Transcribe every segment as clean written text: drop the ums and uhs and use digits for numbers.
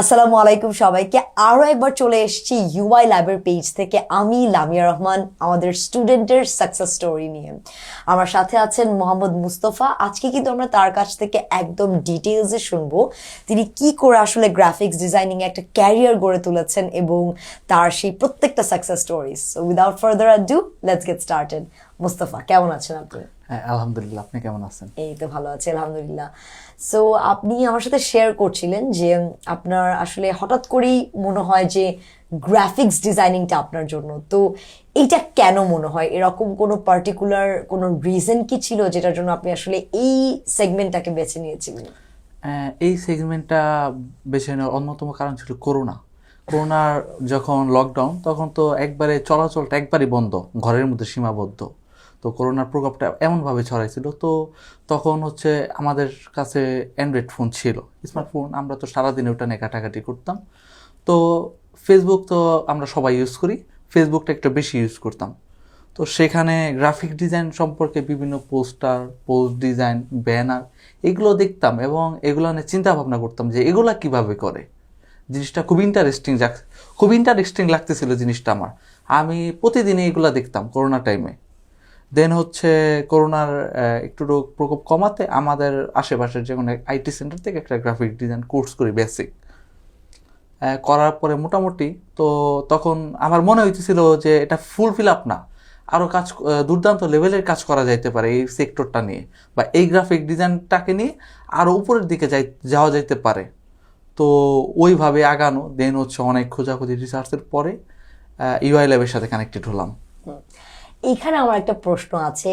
আসসালামু আলাইকুম সবাইকে। আরো একবার চলে এসেছি ইউআই ল্যাবের পেজ থেকে আমি লামিয়া রহমান আমাদের স্টুডেন্টের সাকসেস স্টোরি নিয়ে। আমার সাথে আছেন মোহাম্মদ মুস্তফা। আজকে কিন্তু আমরা তার কাছ থেকে একদম ডিটেইলসে শুনবো তিনি কি করে আসলে গ্রাফিক্স ডিজাইনিং এ একটা ক্যারিয়ার গড়ে তুলেছেন এবং তার সেই প্রত্যেকটা success stories. So without further ado let's get started. Mustafa, কেমন আছেন আপনি? হ্যাঁ, আলহামদুলিল্লাহ। আপনি কেমন আছেন? এই তো ভালো আছি আলহামদুলিল্লাহ। সো আপনি আমার সাথে শেয়ার করছিলেন যে আপনার আসলে হঠাৎ করেই মনে হয় যে গ্রাফিক্স ডিজাইনিংটা আপনার জন্য, তো এইটা কেন মনে হয়? এরকম কোনো পার্টিকুলার কোনো রিজন কি ছিল যেটার জন্য আপনি আসলে এই সেগমেন্টটাকে বেছে নিয়েছিলেন? এই সেগমেন্টটা বেছে নেওয়ার অন্যতম কারণ ছিল করোনার যখন লকডাউন, তখন তো একবারে চলাচলটা একবারই বন্ধ, ঘরের মধ্যে সীমাবদ্ধ। তো করোনার প্রকোপটা এমনভাবে ছড়াইছিল, তো তখন হচ্ছে আমাদের কাছে অ্যান্ড্রয়েড ফোন ছিল, স্মার্টফোন, আমরা তো সারাদিনে ওটা নিয়ে ঘাটাঘাটি করতাম। তো ফেসবুক তো আমরা সবাই ইউজ করি, ফেসবুকটা একটু বেশি ইউজ করতাম। তো সেখানে গ্রাফিক ডিজাইন সম্পর্কে বিভিন্ন পোস্টার, পোস্ট ডিজাইন, ব্যানার এগুলো দেখতাম এবং এগুলো নিয়ে চিন্তা ভাবনা করতাম যে এগুলা কিভাবে করে। জিনিসটা খুব ইন্টারেস্টিং লাগতেছিল জিনিসটা আমার। আমি প্রতিদিনই এগুলা দেখতাম করোনা টাইমে। দেন হচ্ছে করোনার একটু প্রকোপ কমাতে আমাদের আশেপাশের যে কোনো আইটি সেন্টার থেকে একটা গ্রাফিক ডিজাইন কোর্স করি, বেসিক করার পরে মোটামুটি তো তখন আমার মনে হইতেছিল যে এটা ফুলফিল আপ না, আরও দুর্দান্ত লেভেলের কাজ করা যাইতে পারে এই সেক্টরটা নিয়ে, বা এই গ্রাফিক ডিজাইনটাকে নিয়ে আরও উপরের দিকে যাওয়া যাইতে পারে। তো ওইভাবে আগানো। দেন হচ্ছে অনেক খোঁজাখুঁজি রিসার্চের পরে ইউআই ল্যাবের সাথে কানেক্টেড হলাম। এইখানে আমার একটা প্রশ্ন আছে,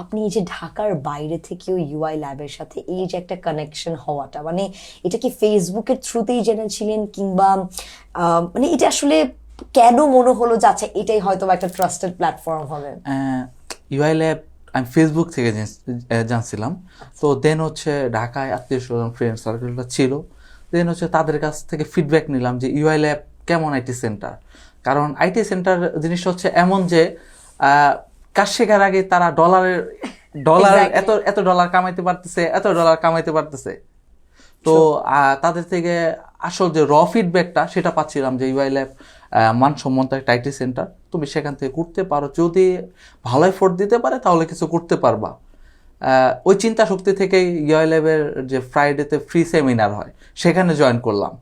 আপনি এই যে ঢাকার বাইরে থেকেও ইউআই ল্যাবের সাথে এই যে একটা কানেকশন হওয়াটা, মানে এটা কি ফেসবুকের থ্রুতেই জেনেছিলেন, কিংবা মানে এটা আসলে কেন মনে হলো যে আচ্ছা এটাই হয়তো একটা ট্রাস্টেড প্ল্যাটফর্ম হবে? ইউআই ল্যাব আমি ফেসবুক থেকে জানছিলাম। তো দেন হচ্ছে ঢাকায় আত্মীয় স্বজন, ফ্রেন্ড সার্কেলটা ছিল। দেন হচ্ছে তাদের কাছ থেকে ফিডব্যাক নিলাম যে ইউআই ল্যাব কেমন আইটি সেন্টার। কারণ আইটি সেন্টার জিনিসটা হচ্ছে এমন যে কাজ শেখার আগে তারা ডলার এত ডলার কামাইতে পারতেছে। তো তাদের থেকে আসল যে ফিডব্যাকটা সেটা পাচ্ছিলাম যে ইউআই ল্যাব মানসম্মত একটা আইটি সেন্টার, তুমি সেখান থেকে করতে পারো, যদি ভালো এফোর্ট দিতে পারে তাহলে কিছু করতে পারবা। ওই চিন্তা শক্তি থেকেই ইউআই ল্যাবের যে ফ্রাইডেতে ফ্রি সেমিনার হয় সেখানে জয়েন করলাম।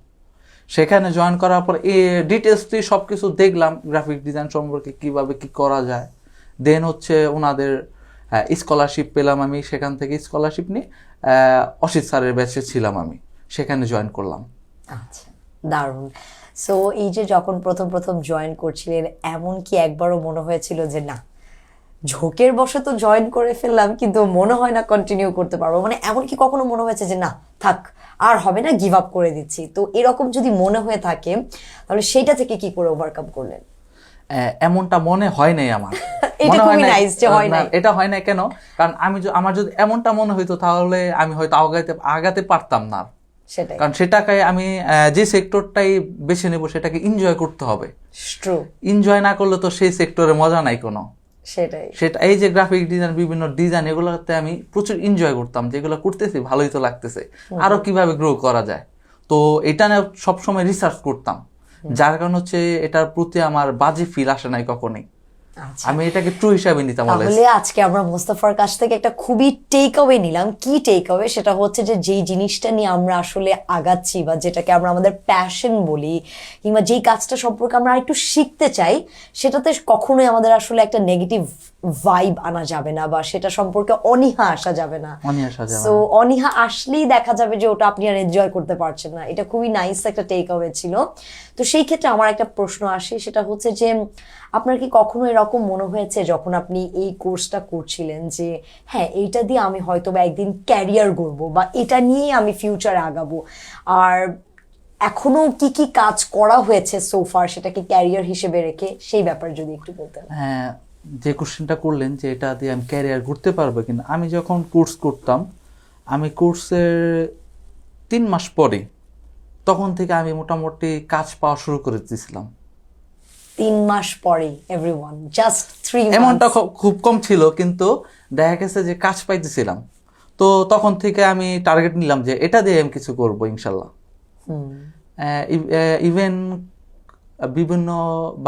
সেখানে জয়েন করার পর ডিটেলসটি সব কিছু দেখলাম, গ্রাফিক ডিজাইন সম্পর্কে কিভাবে কি করা যায়। দেন হচ্ছে ওনাদের স্কলারশিপ পেলাম, আমি সেখান থেকে স্কলারশিপ নিয়ে অসিত স্যারের ব্যাচে ছিলাম, আমি সেখানে জয়েন করলাম। আচ্ছা, দারুণ। সো এই যে যখন প্রথম জয়েন করছিলেন, এমন কি একবারও মনে হয়েছিল যে না, ঝোঁকের বশে তো জয়েন করে ফেললাম কিন্তু মনে হয় না কন্টিনিউ করতে পারবো, মানে এমন কি কখনো মনে হয়েছে যে না থাক আর হবে না, গিভ আপ করে দিচ্ছি? তো এরকম যদি মনে হয়ে থাকে তাহলে সেটা থেকে কি করে ওভারকাম করলেন? এমনটা মনে হয় নাই আমার। এটা খুবই নাইস যে হয় না। এটা হয় না কেন? কারণ আমার যদি এমনটা মনে হইতো তাহলে আমি হয়তো আগাতে পারতাম না। সেটাই, কারণ সেটাকে আমি যে সেক্টরটাই বেছে নেব সেটাকে এনজয় করতে হবে। এনজয় না করলে তো সেই সেক্টরে মজা নাই কোনো। সেটা এই যে গ্রাফিক ডিজাইন, বিভিন্ন ডিজাইন, এগুলোতে আমি প্রচুর এনজয় করতাম, যেগুলো করতেছি ভালোই তো লাগতেছে, আরো কিভাবে গ্রো করা যায়। তো এটা নিয়ে সবসময় রিসার্চ করতাম, যার কারণ হচ্ছে এটার প্রতি আমার বাজে ফিল আসে নাই কখনোই। আমি এটাকে ট্রু হিসাবে নিতাম। তাহলে আজকে আমরা মোস্তফার কাছ থেকে একটা খুবই টেক অ্যাওয়ে নিলাম। কি টেক অ্যাওয়ে? সেটা হচ্ছে যে যেই জিনিসটা নিয়ে আমরা আসলে আগাচ্ছি বা যেটাকে আমরা আমাদের প্যাশন বলি, কিংবা যেই কাজটা সম্পর্কে আমরা একটু শিখতে চাই, সেটাতে কখনোই আমাদের আসলে একটা নেগেটিভ ভাইব আনা যাবে না, বা সেটা সম্পর্কে অনীহা আসা যাবে না। সো অনীহা আসলেই দেখা যাবে যে ওটা আপনি আর এনজয় করতে পারছেন না। এটা খুবই নাইস একটা টেক অ্যাওয়ে ছিল। তো সেই ক্ষেত্রে আমার একটা প্রশ্ন আসে, সেটা হচ্ছে যে আপনার কি কখনো এরকম মনে হয়েছে যখন আপনি এই কোর্সটা করছিলেন যে হ্যাঁ এইটা দিয়ে আমি হয়তো বা একদিন ক্যারিয়ার গড়বো বা এটা নিয়েই আমি ফিউচারে আগাবো, আর এখনো কি কি কাজ করা হয়েছে সোফার সেটাকে ক্যারিয়ার হিসেবে রেখে, সেই ব্যাপারে যদি একটু বলতেন? হ্যাঁ, যে কোশ্চেনটা করলেন যে এটা দিয়ে আমি ক্যারিয়ার করতে পারবো কিনা, আমি যখন কোর্স করতাম, আমি কোর্সের 3 মাস পরে তখন থেকে আমি মোটামুটি কাজ পাওয়া শুরু করে দিয়েছিলাম। 3 মাস পরে? এভরিওয়ান জাস্ট 3 মাস? এমনটা খুব কম ছিল, কিন্তু দেখা গেছে যে কাজ পাইতেছিলাম। তো তখন থেকে আমি টার্গেট নিলাম যে এটা দিয়ে আমি কিছু করবো ইনশাল্লাহ। ইভেন বিভিন্ন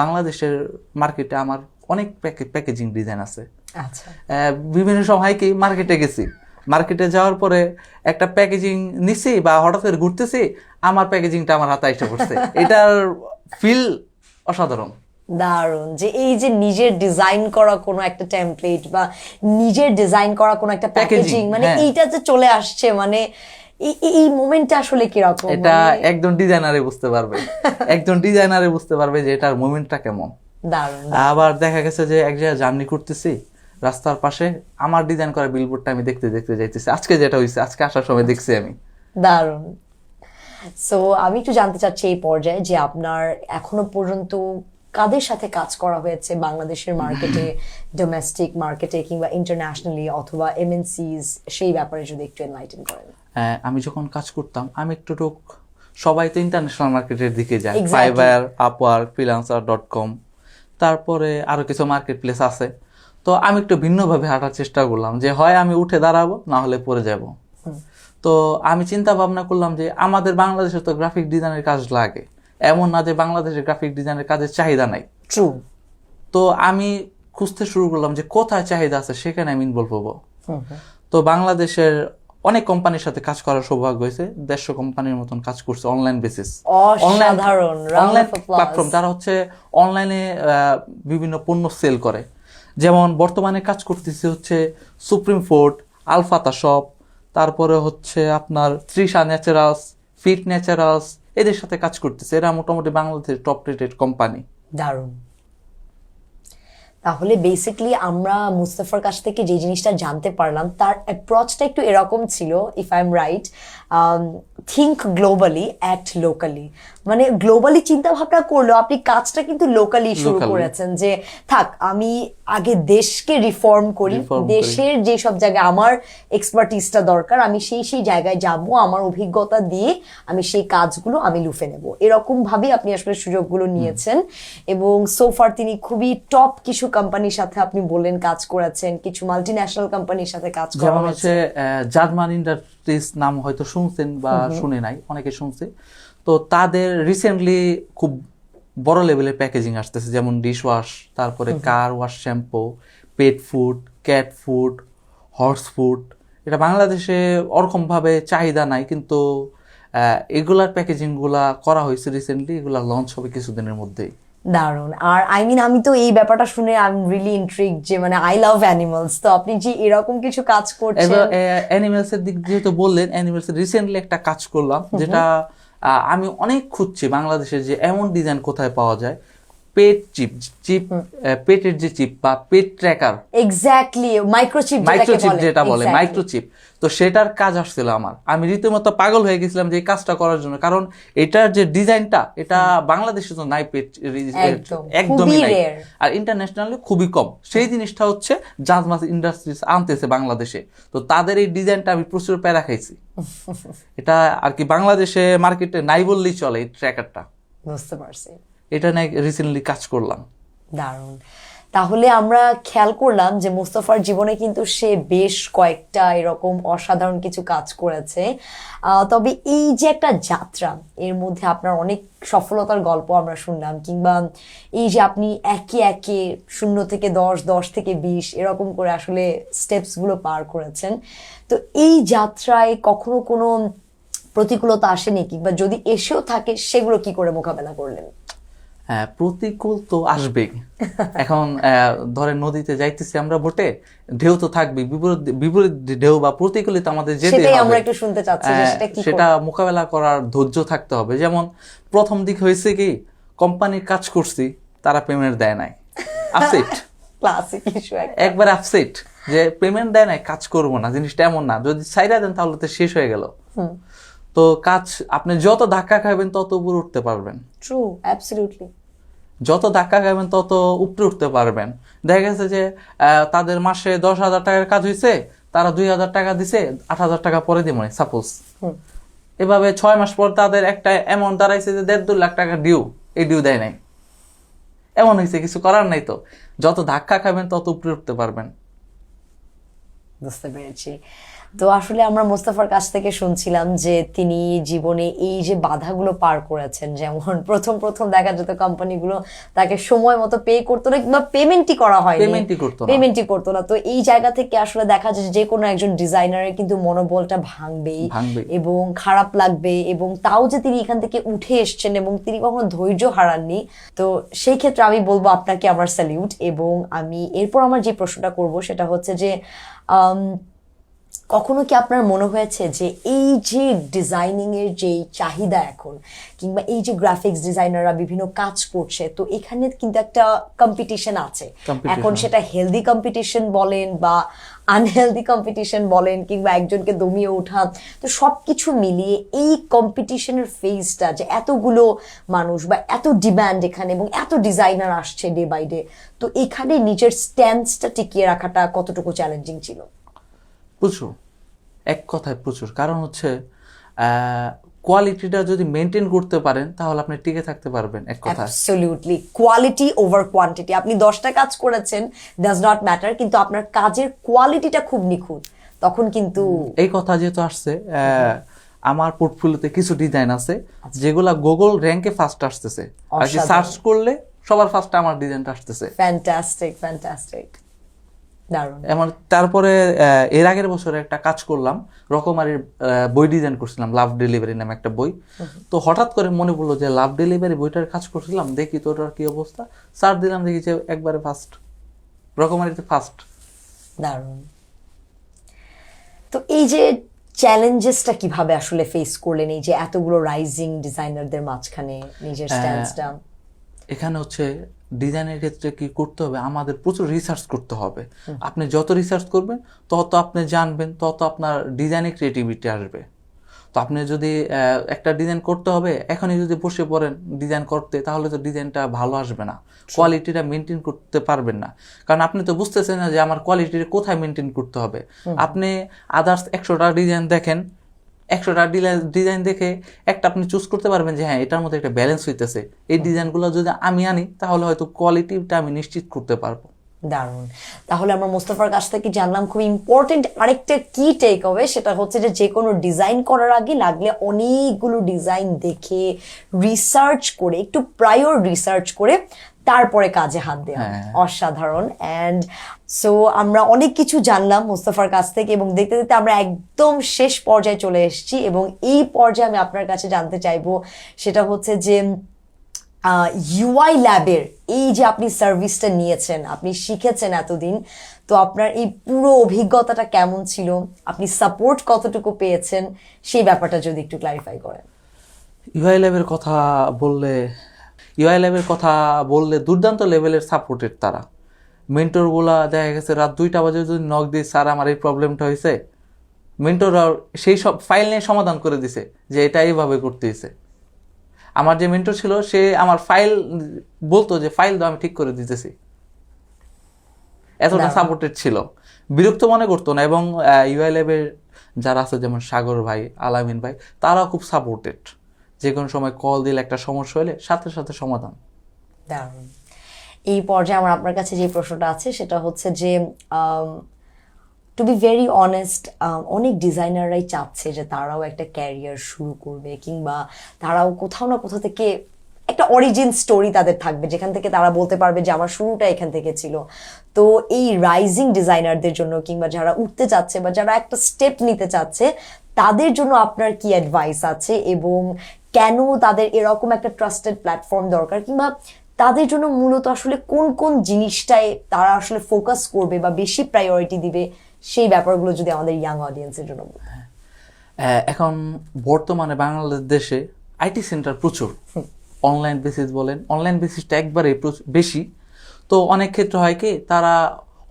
বাংলাদেশের মার্কেটে আমার অনেক প্যাকেজিং ডিজাইন আছে। আচ্ছা, বিভিন্ন সময় কি মার্কেটে গেছি, মার্কেটে যাওয়ার পরে একটা প্যাকেজিং নিছি বা হঠাৎ করে ঘুরতেছি, আমার প্যাকেজিংটা আমার হাতে এসে পড়ছে। এটার ফিল অসাধারণ। দারুণ যে এই যে নিজের ডিজাইন করা কোনো একটা টেমপ্লেট বা নিজের ডিজাইন করা কোনো একটা প্যাকেজিং, মানে হ্যাঁ। এইটা যে চলে আসছে, মানে এই মোমেন্টটা আসলে কিরকম? এটা একজন ডিজাইনারে বুঝতে পারবে, একজন ডিজাইনারে বুঝতে পারবে যে এটার মোমেন্টটা কেমন। দারুণ। আবার দেখা গেছে যে এক জায়গায় জার্নি করতেছি, রাস্তার পাশে আমার ডিজাইন করা বিলবোর্ডটা আমি দেখতে দেখতে যাইতেছি। আজকে যেটা হয়েছে, আজকে আসার সময় দেখছি আমি। দারুণ। সো আমি একটু জানতে চাচ্ছি এই পর্যায়ে যে আপনার এখনো পর্যন্ত কাদের সাথে কাজ করা হয়েছে বাংলাদেশের মার্কেটে, ডোমেস্টিক মার্কেটে কিংবা ইন্টারন্যাশনালি অথবা এমএনসিস, সেই ব্যাপারে যদি একটু এনলাইটেন করেন। আমি যখন কাজ করতাম, আমি একটু সবাই তো ইন্টারন্যাশনাল মার্কেটের দিকে যায়, Exactly. ফাইবার, আপওয়ার্ক, ফ্রিল্যান্সার.com, তারপরে আরো কিছু মার্কেট প্লেস আছে। তো আমি একটু ভিন্নভাবে হাঁটার চেষ্টা করলাম, যে হয় আমি উঠে দাঁড়াবো, না হলে পড়ে যাব। তো আমি চিন্তা ভাবনা করলাম যে আমাদের বাংলাদেশে তো গ্রাফিক ডিজাইনের কাজ লাগে, এমন না যে বাংলাদেশের গ্রাফিক ডিজাইনের কাজের চাহিদা নাই। ট্রু। তো আমি খুঁজতে শুরু করলাম যে কোথায় চাহিদা আছে, সেখানে আমি ইনভলভ হবো। তো বাংলাদেশের অনেক কোম্পানির সাথে কাজ করার সৌভাগ্য হয়েছে, 150 কোম্পানির মতন কাজ করছে অনলাইন বেসিস। অসাধারণ। অনলাইন প্ল্যাটফর্ম, যারা হচ্ছে অনলাইনে বিভিন্ন পণ্য সেল করে। যেমন বর্তমানে কাজ করতেছে হচ্ছে সুপ্রিম ফুড, আলফাতা শপ, তারপরে হচ্ছে আপনার তৃষা ন্যাচারালস, ফিট ন্যাচারালস, এদের সাথে কাজ করতেছে। এরা মোটামুটি বাংলাদেশের টপ রেটেড কোম্পানি। দারুণ। তাহলে বেসিক্যালি আমরা মুস্তাফার কাছ থেকে যে জিনিসটা জানতে পারলাম, তার অ্যাপ্রোচটা একটু এরকম ছিল, if I am right, think globally, act locally. মানে গ্লোবালি চিন্তা ভাবনা করলেও আপনি কাজটা কিন্তু লোকালি শুরু করেছেন, যে থাক আমি আগে দেশকে রিফর্ম করি, দেশের যে সব জায়গায় আমার এক্সপার্টিসটা দরকার আমি সেই জায়গায় যাব, আমার অভিজ্ঞতা দিয়ে আমি সেই কাজগুলো আমি লুফে নেব। এরকম ভাবে আপনি আসলে সুযোগগুলো নিয়েছেন, এবং সোফার তিনি খুবই টপ কিছু কোম্পানির সাথে আপনি বললেন কাজ করেছেন, কিছু মাল্টি ন্যাশনাল কোম্পানির সাথে কাজ করা যেমন হয়েছে। হচ্ছে জার্মান ইন্ডাস্ট্রিজ নাম হয়তো শুনছেন বা শুনে নাই, অনেকে শুনছে। তো তাদের রিসেন্টলি খুব বড় লেভেলের প্যাকেজিং আসতেছে, যেমন ডিশ ওয়াশ, তারপরে car wash, shampoo, pet food, cat food, horse food. এটা বাংলাদেশে ওরকম ভাবে চাহিদা নাই, কিন্তু এগুলার প্যাকেজিং গুলা করা হয়েছে রিসেন্টলি, এগুলা লঞ্চ হবে কিছুদিনের মধ্যেই। দারুণ। আর আই মিন আমি তো এই ব্যাপারটা শুনে আই এম রিয়েলি ইন্ট্রিগড, যে মানে আই লাভ অ্যানিমালস, তো আপনি যে এরকম কিছু কাজ করছেন। অ্যানিমেলস এর দিক যেহেতু বললেন, অ্যানিমেলস এর রিসেন্টলি একটা কাজ করলাম, যেটা আমি অনেক খুঁজছি বাংলাদেশে, যে এমন ডিজাইন কোথায় পাওয়া যায়। পেট চিপ, পেটের যে চিপ বা পেট ট্র্যাকার, এক্স্যাক্টলি মাইক্রোচিপ যেটা বলে মাইক্রোচিপ। তো সেটার কাজ আসছিল আমার, আমি রীতিমতো পাগল হয়ে গেছিলাম যে এই কাজটা করার জন্য, কারণ এটার যে ডিজাইনটা, এটা বাংলাদেশে তো নাই, পেট একদমই নাই, আর ইন্টারন্যাশনালি খুবই কম। সেই জিনিসটা হচ্ছে জাজমাস ইন্ডাস্ট্রিজ আনতেছে বাংলাদেশে, তো তাদের এই ডিজাইনটা আমি প্রচুর প্যারা খাইছি। এটা আর কি বাংলাদেশে মার্কেটে নাই বললেই চলে এই ট্র্যাকারটা। বুঝতে পারছি। এটা নিয়ে রিসেন্টলি কাজ করলাম। দারুণ। তাহলে আমরা খেয়াল করলাম যে মুস্তাফার জীবনে কিন্তু সে বেশ কয়েকটা এরকম অসাধারণ কিছু কাজ করেছে, তবে এই যে একটা যাত্রা, এর মধ্যে আপনার অনেক সফলতার গল্প আমরা শুনলাম, কিংবা এই যে আপনি একে একে 0 থেকে 10, 10 থেকে 20 এরকম করে আসলে স্টেপস গুলো পার করেছেন, তো এই যাত্রায় কখনো কোনো প্রতিকূলতা আসেনি, কিংবা যদি এসেও থাকে সেগুলো কি করে মোকাবেলা করলেন? হ্যাঁ, প্রতিকূল তো আসবেই। এখন ধরেন নদীতে যাইতেছি আমরা বোটে, ঢেউ তো থাকবে, বিপরীত ঢেউ বা প্রতিকূলিত আমাদের যেতে সেটাই হবে। আমরা একটু শুনতে চাচ্ছি যে সেটা মোকাবেলা করার ধৈর্য থাকতে হবে। যেমন প্রথম দিক হয়েছে কি, কোম্পানির কাজ করছি, তারা পেমেন্ট দেয় নাই, আপসেট। ক্লাসিক ইস্যু একবার আপসেট, যে পেমেন্ট দেয় নাই, কাজ করবো না। জিনিসটা এমন না, যদি ছাইরা দেন তাহলে তো শেষ হয়ে গেল। তো কাজ আপনি যত ধাক্কা খাবেন তত উপরে উঠতে পারবেন। True, absolutely. যত ধাক্কা খাবেন তত উপরে উঠতে পারবেন। দেখা গেছে যে তাদের মাসে 10,000 টাকার কাজ হয়েছে, তারা 2,000 টাকা দিছে, 8,000 টাকা পরে দিব সাপোজ। এভাবে 6 মাস পর তাদের একটা অ্যামাউন্ট দাঁড়াইছে যে 1.5-2 লাখ টাকা ডিউ, এই ডিউ দেয় নাই, এমন হয়েছে, কিছু করার নাই। তো যত ধাক্কা খাবেন তত উপরে উঠতে পারবেন। বুঝতে পেরেছি। তো আসলে আমরা মোস্তফার কাছ থেকে শুনছিলাম যে তিনি জীবনে এই যে বাধাগুলো পার করেছেন, যেমন প্রথম প্রথম দেখা যেত কোম্পানিগুলো তাকে সময় মতো পে করতো না, কিংবা পেমেন্টই করা হয়, পেমেন্টই করতো না। তো এই জায়গা থেকে আসলে দেখা যায় যে কোনো একজন ডিজাইনারের কিন্তু মনোবলটা ভাঙবেই এবং খারাপ লাগবে, এবং তাও যে তিনি এখান থেকে উঠে এসছেন এবং তিনি কখনো ধৈর্য হারাননি। তো সেই ক্ষেত্রে আমি বলবো আপনাকে আমার স্যালিউট। এবং আমি এরপর আমার যে প্রশ্নটা করব সেটা হচ্ছে যে কখনো কি আপনার মনে হয়েছে যে এই যে ডিজাইনিং এর যে চাহিদা এখন, কিংবা এই যে গ্রাফিক্স ডিজাইনাররা বিভিন্ন কাজ করছে, তো এখানে কিন্তু একটা কম্পিটিশন আছে, এখন সেটা হেলদি কম্পিটিশন বলেন বা আনহেলদি কম্পিটিশন বলেন, কিংবা একজনকে দমিয়ে ওঠা, তো সবকিছু মিলিয়ে এই কম্পিটিশনের ফেজটা যে এতগুলো মানুষ বা এত ডিমান্ড এখানে এবং এত ডিজাইনার আসছে ডে বাই ডে, তো এখানে নিজের স্ট্যান্সটা টিকিয়ে রাখাটা কতটুকু চ্যালেঞ্জিং ছিল? প্রচুর, এক কথায় প্রচুর। কারণ হচ্ছে কোয়ালিটিটা যদি মেনটেন করতে পারেন তাহলে আপনি টিকে থাকতে পারবেন, এক কথা। Absolutely, quality over quantity. আপনি 10টা কাজ করেছেন, ডাজ নট ম্যাটার, কিন্তু আপনার কাজের কোয়ালিটিটা খুব নিখুঁত, তখন কিন্তু এই কথা যেহেতু আসছে, আমার পোর্টফোলিওতে কিছু ডিজাইন আছে যেগুলা গুগল র্যাঙ্কে ফার্স্ট আসতেছে, আর কি সার্চ করলে সবার ফার্স্টে আমার ডিজাইনটা আসতেছে। ফ্যান্টাস্টিক, ফ্যান্টাস্টিক, দারুণ। এমন তারপরে এর আগের বছরে একটা কাজ করলাম, রকমারির বই ডিজাইন করছিলাম, লাভ ডেলিভারি নামে একটা বই। তো হঠাৎ করে মনে পড়লো যে লাভ ডেলিভারি বইটার কাজ করছিলাম, দেখি তো ওটার কি অবস্থা, সার্চ দিলাম, দেখি যে একবারে ফার্স্ট, রকমারিতে ফার্স্ট। দারুণ। তো এই যে চ্যালেঞ্জেসটা কিভাবে আসলে ফেস করলেন, এই যে এতগুলো রাইজিং ডিজাইনারদের মাঝখানে নিজের স্ট্যান্সটা? এখানে হচ্ছে ডিজাইনের ক্ষেত্রে কি করতে হবে, আমাদের প্রচুর রিসার্চ করতে হবে। আপনি যত রিসার্চ করবেন তত আপনি জানবেন, তত আপনার ডিজাইনে ক্রিয়েটিভিটি আসবে। তো আপনি যদি একটা ডিজাইন করতে হবে, এখনই যদি বসে পড়েন ডিজাইন করতে, তাহলে তো ডিজাইনটা ভালো আসবে না, কোয়ালিটিটা মেনটেন করতে পারবেন না। কারণ আপনি তো বুঝতেছেন না যে আমার কোয়ালিটিটা কোথায় মেনটেন করতে হবে। আপনি আদার্স 100টা ডিজাইন দেখেন, 100টা ডিজাইন দেখে একটা আপনি চুজ করতে পারবেন যে হ্যাঁ এটার মধ্যে একটা ব্যালেন্স হইতেছে, এই ডিজাইনগুলো যদি আমি আনি তাহলে হয়তো কোয়ালিটিটা আমি নিশ্চিত করতে পারবো। দারুণ। তাহলে আমরা মোস্তফার কাছ থেকে জানলাম খুব ইম্পর্টেন্ট আরেকটা কি টেক হবে, সেটা হচ্ছে যে কোনো ডিজাইন করার আগে লাগলে অনেকগুলো ডিজাইন দেখে রিসার্চ করে, একটু প্রায়র রিসার্চ করে তারপরে কাজে হাত দেওয়া। অসাধারণ। অ্যান্ড সো আমরা অনেক কিছু জানলাম মোস্তফার কাছ থেকে, এবং দেখতে দেখতে আমরা একদম শেষ পর্যায়ে চলে এসেছি। এবং এই পর্যায়ে আমি আপনার কাছে জানতে চাইবো সেটা হচ্ছে যে ইউআই ল্যাবের এই যে আপনি সার্ভিসটা নিয়েছেন, আপনি শিখেছেন এতদিন, তো আপনার এই পুরো অভিজ্ঞতাটা কেমন ছিল, আপনি সাপোর্ট কতটুকু পেয়েছেন, সেই ব্যাপারটা যদি একটু ক্লারিফাই করেন। ইউআই ল্যাবের কথা বললে দুর্দান্ত লেভেলের সাপোর্টেড তারা। মেন্টরগুলা দেখা গেছে রাত 2টা বাজে যদি নক দিই, স্যার আমার এই প্রবলেমটা হয়েছে, মেন্টররা সেই সব ফাইল নিয়ে সমাধান করে দিছে যে এটা এইভাবে করতে হয়েছে। আমার যে মেন্টর ছিল সে আমার ফাইল বলতো যে ফাইল দাও, আমি ঠিক করে দিতেছি। এতটা সাপোর্টেড ছিল, বিরক্ত মনে করতো না। এবং ইউআই ল্যাবের যারা আছে যেমন সাগর ভাই, আলামিন ভাই, তারাও খুব সাপোর্টেড। যে কোনো সময় কল দিলে একটা সমস্যা হলে সাথে সাথে সমাধান। দারুণ। এই পর্যায়ে আমার আপনার কাছে যে প্রশ্নটা আছে সেটা হচ্ছে যে টু বি ভেরি অনেস্ট, অনেক ডিজাইনাররাই চাচ্ছে যে তারাও একটা ক্যারিয়ার শুরু করবে, কিংবা তারাও কোথাও না কোথাও থেকে একটা অরিজিন স্টোরি তাদের থাকবে যেখান থেকে তারা বলতে পারবে যে আমার শুরুটা এখান থেকে ছিল। তো এই রাইজিং ডিজাইনারদের জন্য, কিংবা যারা উঠতে চাচ্ছে বা যারা একটা স্টেপ নিতে চাচ্ছে, তাদের জন্য আপনার কি অ্যাডভাইস আছে, এবং কেন তাদের এরকম একটা ট্রাস্টেড প্ল্যাটফর্ম দরকার, কিংবা তাদের জন্য মূলত আসলে কোন কোন জিনিসটায় তারা আসলে ফোকাস করবে বা বেশি প্রায়োরিটি দিবে, সেই ব্যাপারগুলো যদি আমাদের ইয়াং অডিয়েন্সের জন্য বলেন। এখন বর্তমানে বাংলাদেশে আইটি সেন্টার প্রচুর, অনলাইন বেসিস বলেন, অনলাইন বেসিসটা একবারে বেশি। তো অনেক ক্ষেত্রে হয় কি, তারা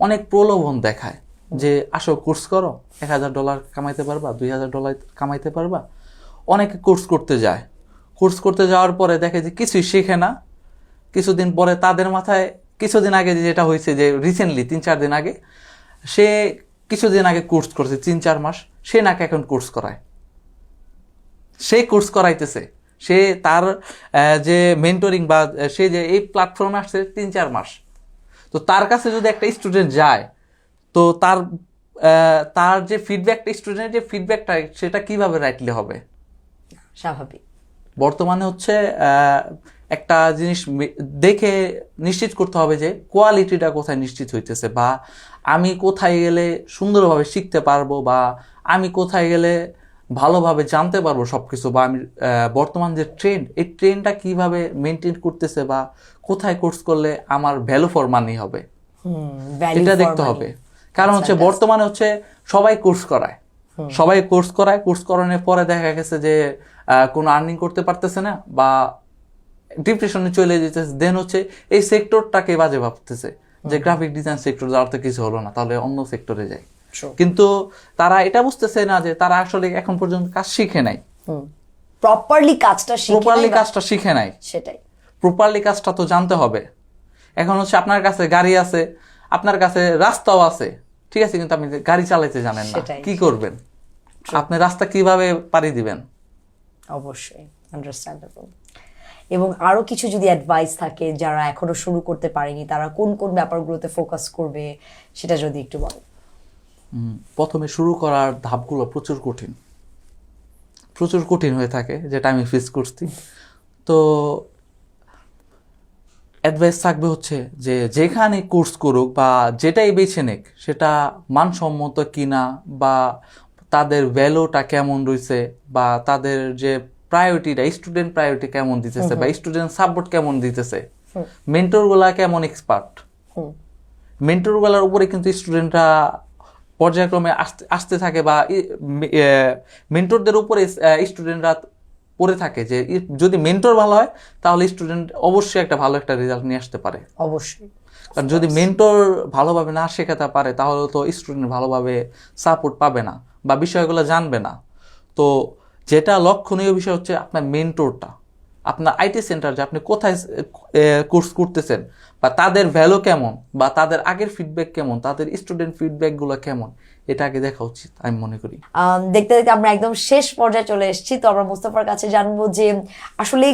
অনেক প্রলোভন দেখায় যে আসো কোর্স করো, $1000 কামাইতে পারবা, $2000 কামাইতে পারবা। অনেকে কোর্স করতে যায়, কোর্স করতে যাওয়ার পরে দেখে যে কিছুই শেখে না। কিছুদিন পরে তাদের মাথায়, কিছুদিন আগে যেটা হয়েছে যে রিসেন্টলি 3-4 দিন আগে, সে কিছুদিন আগে কোর্স করছে 3-4 মাস, সে নাকি এখন কোর্স করায়, সে কোর্স করাইতেছে। সে তার যে মেন্টরিং বা সে যে এই প্ল্যাটফর্মে আসছে 3-4 মাস, তো তার কাছে যদি একটা স্টুডেন্ট যায়, তো তার তার যে ফিডব্যাকটা, স্টুডেন্টের যে ফিডব্যাকটা, সেটা কিভাবে রাইটলি হবে? স্বাভাবিক। বর্তমানে হচ্ছে একটা জিনিস দেখে নিশ্চিত করতে হবে যে কোয়ালিটিটা কোথায় নিশ্চিত হইতেছে, বা আমি কোথায় গেলে সুন্দরভাবে শিখতে পারবো, বা আমি কোথায় গেলে ভালোভাবে জানতে পারবো সবকিছু, বা আমি বর্তমান যে ট্রেন্ড, এই ট্রেন্ডটা কিভাবে মেনটেন করতেছে, বা কোথায় কোর্স করলে আমার ভ্যালু ফর মানি হবে, এটা দেখতে হবে। কারণ হচ্ছে বর্তমানে হচ্ছে সবাই কোর্স করায়, কোর্স করানোর পরে দেখা গেছে যে কোনো আর্নিং করতে পারতেছে না, বা ডিপ্রেশনে চলে যেতেছে, দেন হচ্ছে এই সেক্টরটাকে বাজে ভাবতেছে যে গ্রাফিক ডিজাইন সেক্টর যাওয়ার তো কিছু হলো না, তাহলে অন্য সেক্টরে যাই। কিন্তু তারা এটা বুঝতেছে না যে তারা আসলে এখন পর্যন্ত কাজ শিখে নাই, প্রপারলি কাজটা শিখে নাই। সেটাই, প্রপারলি কাজটা তো জানতে হবে। এখন হচ্ছে আপনার কাছে গাড়ি আছে, আপনার কাছে রাস্তাও আছে, ঠিক আছে, কিন্তু আপনি গাড়ি চালাইতে জানেন না, কি করবেন? আপনি রাস্তা কিভাবে পাড়ি দিবেন? অবশ্যই আন্ডারস্ট্যান্ডেবল। এবং আরো কিছু যদি অ্যাডভাইস থাকে যারা এখনো শুরু করতে পারেনি, তারা কোন কোন ব্যাপারগুলোতে ফোকাস করবে, সেটা যদি একটু বলেন। প্রথমে শুরু করার ধাপগুলো প্রচুর কঠিন হয়ে থাকে, যেটা আমি ফেস করছি। তো অ্যাডভাইস থাকবে হচ্ছে যে যেখানে কোর্স করুক বা যেটাই বেছে নেক, সেটা মানসম্মত কিনা, বা তাদের ভ্যালুটা কেমন রয়েছে, বা তাদের যে প্রায়োরিটিটা, স্টুডেন্ট প্রায়োরিটি কেমন দিতেছে, বা স্টুডেন্ট সাপোর্ট কেমন দিতেছে, মেন্টরগুলা কেমন এক্সপার্ট, মেন্টরগুলার উপরে কিন্তু স্টুডেন্টরা পর্যায়ক্রমে আসতে থাকে, বা মেন্টরদের উপরে স্টুডেন্টরা পড়ে থাকে, যে যদি মেন্টর ভালো হয় তাহলে স্টুডেন্ট অবশ্যই একটা ভালো একটা রেজাল্ট নিয়ে আসতে পারে। অবশ্যই। কারণ যদি মেন্টর ভালোভাবে না শেখাতে পারে, তাহলে তো স্টুডেন্ট ভালোভাবে সাপোর্ট পাবে না, বা বিষয়গুলো জানবে না। তো যেটা লক্ষণীয় বিষয় হচ্ছে আপনার মেন্টরটা, আপনার আইটি সেন্টার, যে আপনি কোথায় কোর্স করতেছেন, বা তাদের ভ্যালু কেমন, বা তাদের আগের ফিডব্যাক কেমন, তাদের স্টুডেন্ট ফিডব্যাকগুলো কেমন, এটা আগে দেখা উচিত আমি মনে করি। দেখতে দেখতে আমরা একদম শেষ পর্যায়ে চলে এসেছি। তো আমরা মোস্তফার কাছে জানবো যে আসলে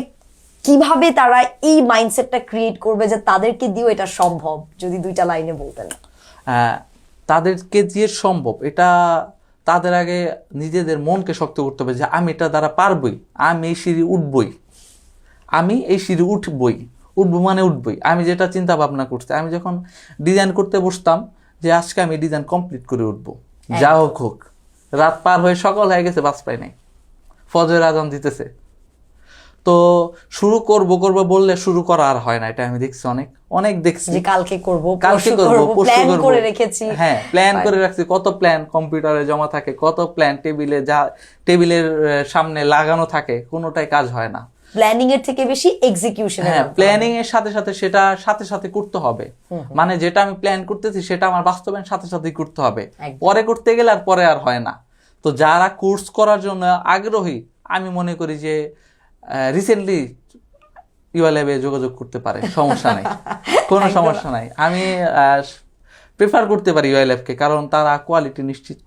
কিভাবে তারা এই মাইন্ডসেটটা ক্রিয়েট করবে যে তাদেরকে দিয়েও এটা সম্ভব, যদি দুইটা লাইনে বলতেন। তাদেরকে দিয়ে সম্ভব, এটা তাদের আগে নিজেদের মনকে শক্ত করতে হবে যে আমি এটা দ্বারা পারবই, আমি এই সিঁড়ি উঠবই, উঠবো মানে উঠবই। আমি যেটা চিন্তা ভাবনা করছি, আমি যখন ডিজাইন করতে বসতাম যে আজকে আমি ডিজাইন কমপ্লিট করে উঠবো, যা হোক, রাত পার হয়ে সকাল হয়ে গেছে, বাস পাই নাই, ফজর আজান দিতেছে। তো শুরু করব বললে শুরু করা আর হয় না, এটা আমি দেখছি, অনেক দেখছি। কালকে করব, প্ল্যান করে রেখেছি, হ্যাঁ প্ল্যান করে রাখছি, কত প্ল্যান কম্পিউটারে জমা থাকে, কত প্ল্যান টেবিলের সামনে লাগানো থাকে, কোনোটাই কাজ হয় না। প্ল্যানিং এর থেকে বেশি এক্সিকিউশন। হ্যাঁ, প্ল্যানিং এর সাথে সাথে সেটা সাথে করতে হবে। মানে যেটা আমি প্ল্যান করতেছি সেটা আমার বাস্তবায়ন সাথেই করতে হবে, পরে করতে গেলে আর পরে আর হয় না। তো যারা কোর্স করার জন্য আগ্রহী, আমি মনে করি যে রিসেন্টলি ইউআইল্যাবে যোগাযোগ করতে পারে, সমস্যা নাই, কোনো সমস্যা নাই। আমি প্রেফার করতে পারি ইউআইল্যাবকে, কারণ তারা কোয়ালিটি নিশ্চিত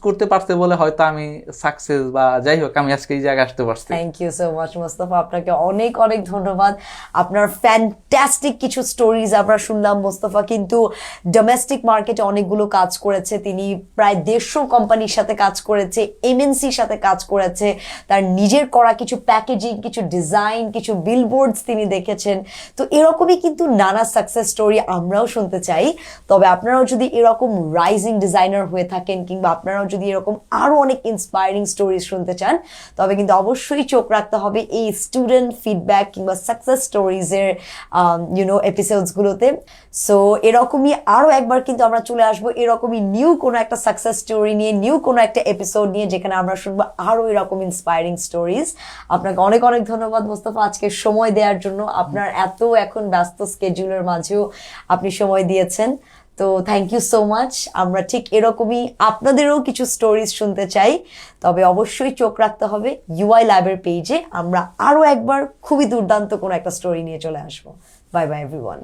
করতে পারছে বলে হয়তো আমি সাকসেস, বা যাই হোক, আমি আজকে এই জায়গায় আসতে পারছি। Thank you so much Mostafa, আপনাকে অনেক অনেক ধন্যবাদ। আপনার ফ্যান্টাস্টিক কিছু স্টোরিজ আমরা শুনলাম। মোস্তফা কিন্তু ডোমেস্টিক মার্কেটে অনেকগুলো কাজ করেছে, তিনি প্রায় 150 কোম্পানির সাথে কাজ করেছে, এমএনসির সাথে কাজ করেছে, তার নিজের করা কিছু প্যাকেজিং, কিছু ডিজাইন, কিছু বিলবোর্ডস তিনি দেখেছেন। তো এরকমই কিন্তু নানা সাকসেস স্টোরি আমরাও শুনতে চাই। তবে আপনারাও যদি এরকম রাইজিং ডিজাইনার হয়ে থাকেন, কিংবা আপনারাও যদি এরকম আরো অনেক ইন্সপায়ারিং স্টোরি শুনতে চান, তবে কিন্তু অবশ্যই চোখ রাখতে হবে এই স্টুডেন্ট ফিডব্যাক কিংবা সাকসেস স্টোরিজ এর এপিসোডস গুলোতে। সো এরকমই আরো একবার কিন্তু আমরা চলে আসবো এরকমই নিউ কোনো একটা সাকসেস স্টোরি নিয়ে, নিউ কোনো একটা এপিসোড নিয়ে, যেখানে আমরা শুনবো আরো এরকম ইন্সপায়ারিং স্টোরিজ। আপনাকে অনেক অনেক ধন্যবাদ মোস্তফা আজকে সময় দেওয়ার জন্য। আপনার এত এখন ব্যস্ত স্কেডিউলের মাঝেও আপনি সময় দিয়েছেন, তো থ্যাংক ইউ সো মাচ। আমরা ঠিক এরকমই আপনাদেরও কিছু স্টোরিজ শুনতে চাই, তবে অবশ্যই চোখ রাখতে হবে ইউআই ল্যাবের পেজে। আমরা আরো একবার খুবই দুর্দান্ত কোনো একটা স্টোরি নিয়ে চলে আসবো। Bye bye everyone.